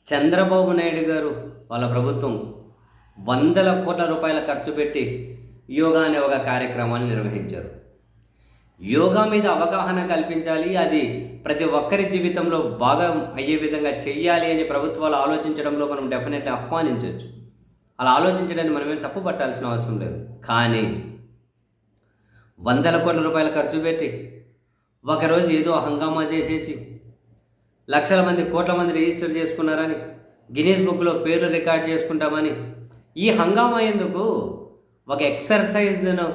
చంద్రబాబు నాయుడు గారు వాళ్ళ ప్రభుత్వం వందల కోట్ల రూపాయల ఖర్చు పెట్టి యోగా అనే ఒక కార్యక్రమాన్ని నిర్వహించారు. యోగా మీద అవగాహన కల్పించాలి, అది ప్రతి ఒక్కరి జీవితంలో బాగా అయ్యే విధంగా చెయ్యాలి అని ప్రభుత్వాలు ఆలోచించడంలో మనం డెఫినెట్లీ ఆహ్వానించవచ్చు. అలా ఆలోచించడానికి మనమేం తప్పు పట్టాల్సిన అవసరం లేదు. కానీ వందల కోట్ల రూపాయల ఖర్చు పెట్టి ఒకరోజు ఏదో హంగామా చేసేసి లక్షల మంది కోట్ల మంది రిజిస్టర్ చేసుకున్నారని, గిన్నీస్ బుక్లో పేర్లు రికార్డ్ చేసుకుంటామని, ఈ హంగామా ఎందుకు? ఒక ఎక్సర్సైజ్ను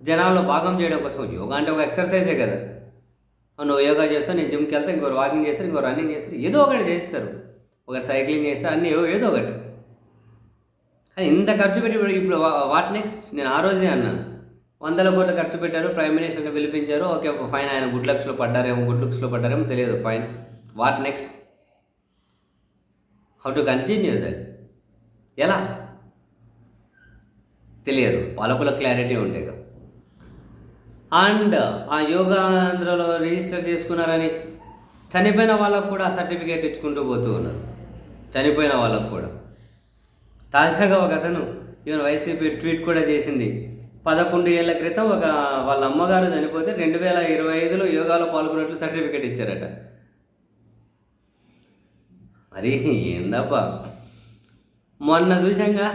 జనాల్లో భాగం చేయడం కోసం. యోగా అంటే ఒక ఎక్సర్సైజే కదా. నువ్వు యోగా చేస్తావు, నేను జిమ్కి వెళ్తాను, ఇంకోరు వాకింగ్ చేస్తారు, ఇంకోరు రన్నింగ్ చేస్తారు, ఏదో ఒకటి చేస్తారు, ఒకరు సైక్లింగ్ చేస్తారు, అన్నీ ఏదో ఒకటి. కానీ ఇంత ఖర్చు పెట్టి ఇప్పుడు వాట్ నెక్స్ట్? నేను ఆ రోజే అన్నాను, వందల కోట్లు ఖర్చు పెట్టారు, ప్రైమ్ మినిస్టర్ని పిలిపించారు, ఓకే ఫైన్, ఆయన గుడ్ లక్స్లో పడ్డారేమో తెలియదు, fine. What next? How to continue that? ఎలా తెలియదు. పాలకుల క్లారిటీ ఉంటే కదా. అండ్ ఆ యోగా ఆంధ్రలో రిజిస్టర్ చేసుకున్నారని చనిపోయిన వాళ్ళకు కూడా సర్టిఫికేట్ ఇచ్చుకుంటూ పోతూ ఉన్నారు. చనిపోయిన వాళ్ళకు కూడా. తాజాగా ఒక అతను ఈవెన్ వైసీపీ ట్వీట్ కూడా చేసింది. 11 ఏళ్ల క్రితం వాళ్ళ అమ్మగారు చనిపోతే 2025లో యోగాలో పాల్గొన్నట్లు సర్టిఫికేట్ ఇచ్చారట. మరి ఏందబ్బా, మొన్న చూసాంగా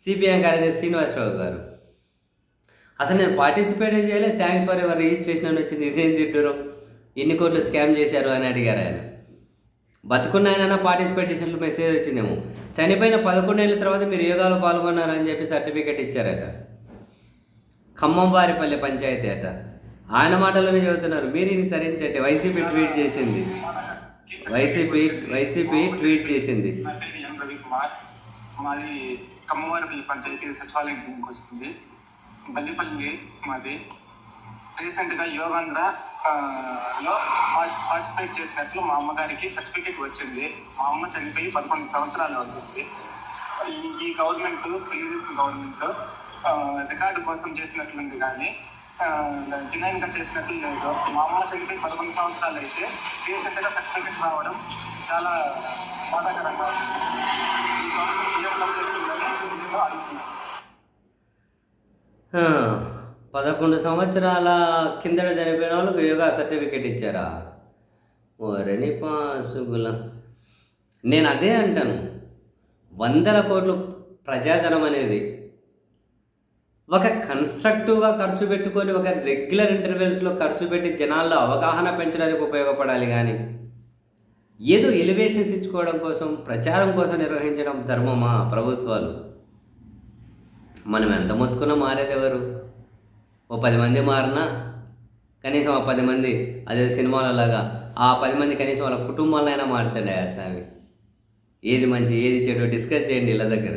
సిపిఎం కార్యదర్శి శ్రీనివాసరావు గారు, అసలు నేను పార్టిసిపేట్ చేయలేదు, థ్యాంక్స్ ఫర్ యువర్ రిజిస్ట్రేషన్ అని వచ్చింది, ఇదేం తిట్టరు, ఎన్ని కోట్లు స్కామ్ చేశారు అని అడిగారు ఆయన. బతుకున్న ఆయన పార్టిసిపేట్ చేసినట్లు మెసేజ్ వచ్చిందేమో. చనిపోయిన 11 ఏళ్ళ తర్వాత మీరు యోగాలో పాల్గొన్నారని చెప్పి సర్టిఫికేట్ ఇచ్చారట. ఖమ్మం వారిపల్లి పంచాయతీ అట. ఆయన మాటలోనే చెబుతున్నారు, మీరు ఇన్ని తరించండి. వైసీపీ ట్వీట్ చేసింది. మాది ఖమ్మవారిపల్లి పంచాయతీ సచివాలయం కిందకి వస్తుంది. బల్లిపల్లి మాది. రీసెంట్గా యోగాంధ్ర లో పార్టిసిపేట్ చేసినట్లు మా అమ్మగారికి సర్టిఫికేట్ వచ్చింది. మా అమ్మ చనిపోయి 11 సంవత్సరాలు అవుతుంది. ఈ గవర్నమెంట్, తెలుగుదేశం గవర్నమెంట్ రికార్డు కోసం చేసినట్లుంది, కానీ జెన్యున్గా చేసినట్లు లేదు. మా అమ్మ చనిపోయి 11 సంవత్సరాలు అయితే రీసెంట్గా సర్టిఫికేట్ రావడం చాలా బాధాకరంగా ఉంది. ఈ గవర్నమెంట్ ఏం చేస్తుందని అడుగుతున్నాను. 11 సంవత్సరాల కిందట చనిపోయిన వాళ్ళకు యోగా సర్టిఫికేట్ ఇచ్చారా? ఓరని పాసుగుల. నేను అదే అంటాను, వందల కోట్లు ప్రజాధనం అనేది ఒక కన్స్ట్రక్టివ్గా ఖర్చు పెట్టుకొని, ఒక రెగ్యులర్ ఇంటర్వెల్స్లో ఖర్చు పెట్టి జనాల్లో అవగాహన పెంచడానికి ఉపయోగపడాలి. కానీ ఏదో ఎలివేషన్స్ ఇచ్చుకోవడం కోసం, ప్రచారం కోసం నిర్వహించడం ధర్మమా ప్రభుత్వాలు? మనం ఎంత మొత్తుకున్నా మారేది ఎవరు? ఓ 10 మంది మారినా కనీసం ఆ 10 మంది అదే సినిమాలలాగా ఆ 10 మంది కనీసం వాళ్ళ కుటుంబాలనైనా మార్చండి. స్వామి, ఏది మంచి ఏది చెడు డిస్కస్ చేయండి ఇళ్ళ దగ్గర.